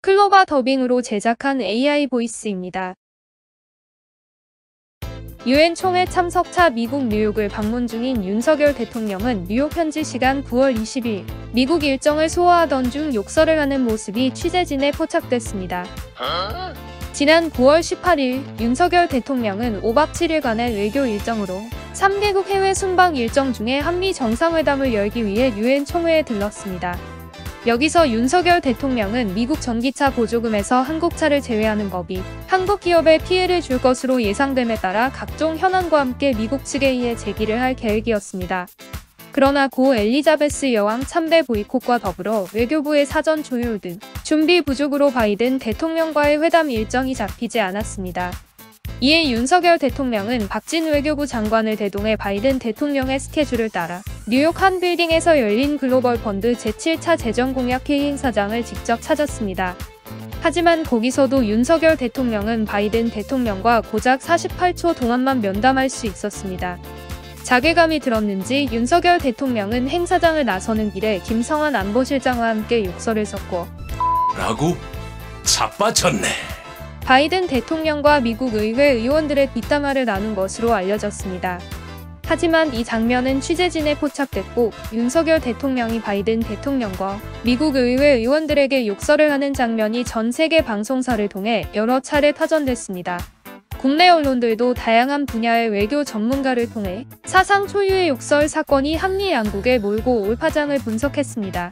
클로바 더빙으로 제작한 AI 보이스입니다. 유엔 총회 참석차 미국 뉴욕을 방문 중인 윤석열 대통령은 뉴욕 현지 시간 9월 20일 미국 일정을 소화하던 중 욕설을 하는 모습이 취재진에 포착됐습니다. 지난 9월 18일 윤석열 대통령은 5박 7일간의 외교 일정으로 3개국 해외 순방 일정 중에 한미 정상회담을 열기 위해 유엔 총회에 들렀습니다. 여기서 윤석열 대통령은 미국 전기차 보조금에서 한국차를 제외하는 법이 한국 기업에 피해를 줄 것으로 예상됨에 따라 각종 현안과 함께 미국 측에 의해 제기를 할 계획이었습니다. 그러나 고 엘리자베스 여왕 참배 보이콧과 더불어 외교부의 사전 조율 등 준비 부족으로 바이든 대통령과의 회담 일정이 잡히지 않았습니다. 이에 윤석열 대통령은 박진 외교부 장관을 대동해 바이든 대통령의 스케줄을 따라 뉴욕 한 빌딩에서 열린 글로벌 펀드 제7차 재정공약회의 행사장을 직접 찾았습니다. 하지만 거기서도 윤석열 대통령은 바이든 대통령과 고작 48초 동안만 면담할 수 있었습니다. 자괴감이 들었는지 윤석열 대통령은 행사장을 나서는 길에 김성한 안보실장과 함께 욕설을 섞고 라고? 자빠졌네. 바이든 대통령과 미국 의회 의원들의 뒷담화를 나눈 것으로 알려졌습니다. 하지만 이 장면은 취재진에 포착됐고 윤석열 대통령이 바이든 대통령과 미국 의회 의원들에게 욕설을 하는 장면이 전 세계 방송사를 통해 여러 차례 파전됐습니다. 국내 언론들도 다양한 분야의 외교 전문가를 통해 사상 초유의 욕설 사건이 한미 양국에 몰고 올 파장을 분석했습니다.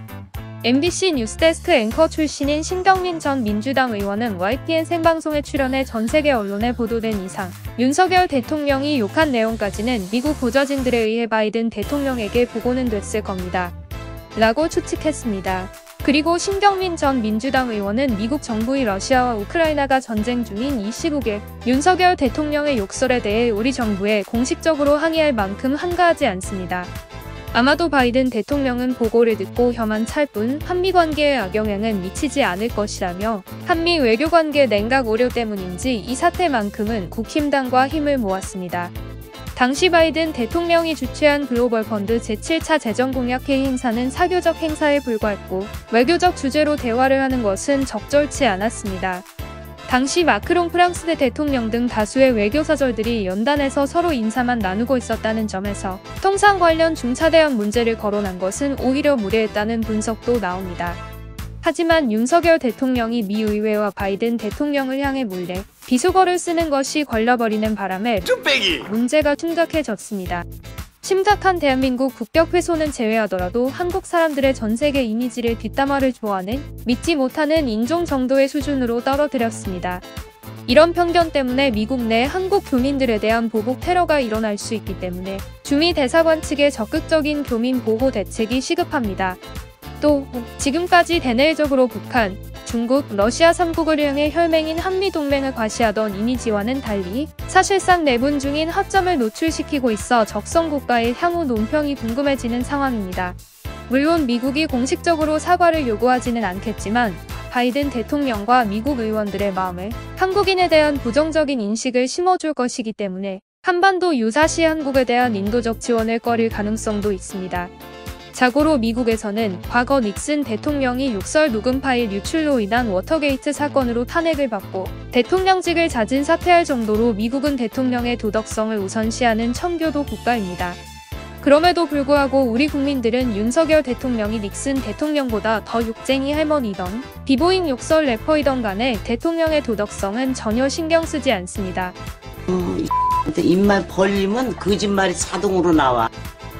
MBC 뉴스데스크 앵커 출신인 신경민 전 민주당 의원은 YTN 생방송에 출연해 전 세계 언론에 보도된 이상 윤석열 대통령이 욕한 내용까지는 미국 보좌진들에 의해 바이든 대통령에게 보고는 됐을 겁니다. 라고 추측했습니다. 그리고 신경민 전 민주당 의원은 미국 정부의 러시아와 우크라이나가 전쟁 중인 이 시국에 윤석열 대통령의 욕설에 대해 우리 정부에 공식적으로 항의할 만큼 한가하지 않습니다. 아마도 바이든 대통령은 보고를 듣고 혐한 찰뿐 한미 관계에 악영향은 미치지 않을 것이라며 한미 외교관계 냉각 우려 때문인지 이 사태만큼은 국힘당과 힘을 모았습니다. 당시 바이든 대통령이 주최한 글로벌 펀드 제7차 재정공약회의 행사는 사교적 행사에 불과했고 외교적 주제로 대화를 하는 것은 적절치 않았습니다. 당시 마크롱 프랑스 대통령 등 다수의 외교사절들이 연단에서 서로 인사만 나누고 있었다는 점에서 통상 관련 중차대한 문제를 거론한 것은 오히려 무례했다는 분석도 나옵니다. 하지만 윤석열 대통령이 미 의회와 바이든 대통령을 향해 몰래 비속어를 쓰는 것이 걸려버리는 바람에 문제가 심각해졌습니다. 심각한 대한민국 국격 훼손은 제외하더라도 한국 사람들의 전 세계 이미지를 뒷담화를 좋아하는 믿지 못하는 인종 정도의 수준으로 떨어뜨렸습니다. 이런 편견 때문에 미국 내 한국 교민들에 대한 보복 테러가 일어날 수 있기 때문에 주미 대사관 측의 적극적인 교민 보호 대책이 시급합니다. 또 지금까지 대내적으로 북한, 중국, 러시아 3국을 향해 혈맹인 한미동맹을 과시하던 이미지와는 달리 사실상 내분 중인 허점을 노출시키고 있어 적성국가의 향후 논평이 궁금해지는 상황입니다. 물론 미국이 공식적으로 사과를 요구하지는 않겠지만 바이든 대통령과 미국 의원들의 마음에 한국인에 대한 부정적인 인식을 심어줄 것이기 때문에 한반도 유사시 한국에 대한 인도적 지원을 꺼릴 가능성도 있습니다. 자고로 미국에서는 과거 닉슨 대통령이 욕설 녹음 파일 유출로 인한 워터게이트 사건으로 탄핵을 받고 대통령직을 자진 사퇴할 정도로 미국은 대통령의 도덕성을 우선시하는 청교도 국가입니다. 그럼에도 불구하고 우리 국민들은 윤석열 대통령이 닉슨 대통령보다 더 욕쟁이 할머니던 비보잉 욕설 래퍼이던 간에 대통령의 도덕성은 전혀 신경 쓰지 않습니다. 입만 벌리면 거짓말이 자동으로 나와.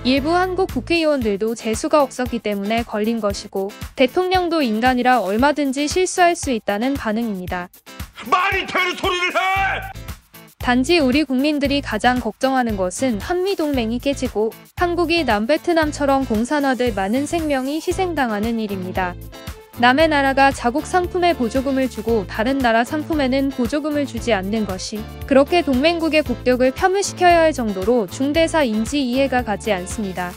일부 한국 국회의원들도 재수가 없었기 때문에 걸린 것이고 대통령도 인간이라 얼마든지 실수할 수 있다는 반응입니다. 말이 되는 소리를 해! 단지 우리 국민들이 가장 걱정하는 것은 한미동맹이 깨지고 한국이 남베트남처럼 공산화될 많은 생명이 희생당하는 일입니다. 남의 나라가 자국 상품에 보조금을 주고 다른 나라 상품에는 보조금을 주지 않는 것이 그렇게 동맹국의 국격을 폄훼시켜야 할 정도로 중대사인지 이해가 가지 않습니다.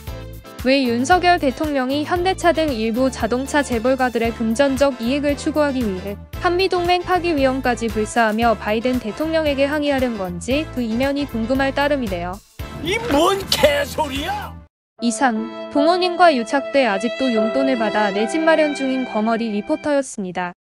왜 윤석열 대통령이 현대차 등 일부 자동차 재벌가들의 금전적 이익을 추구하기 위해 한미동맹 파기 위험까지 불사하며 바이든 대통령에게 항의하는 건지 그 이면이 궁금할 따름이네요. 이 뭔 개소리야! 이상 부모님과 유착돼 아직도 용돈을 받아 내 집 마련 중인 거머리 리포터였습니다.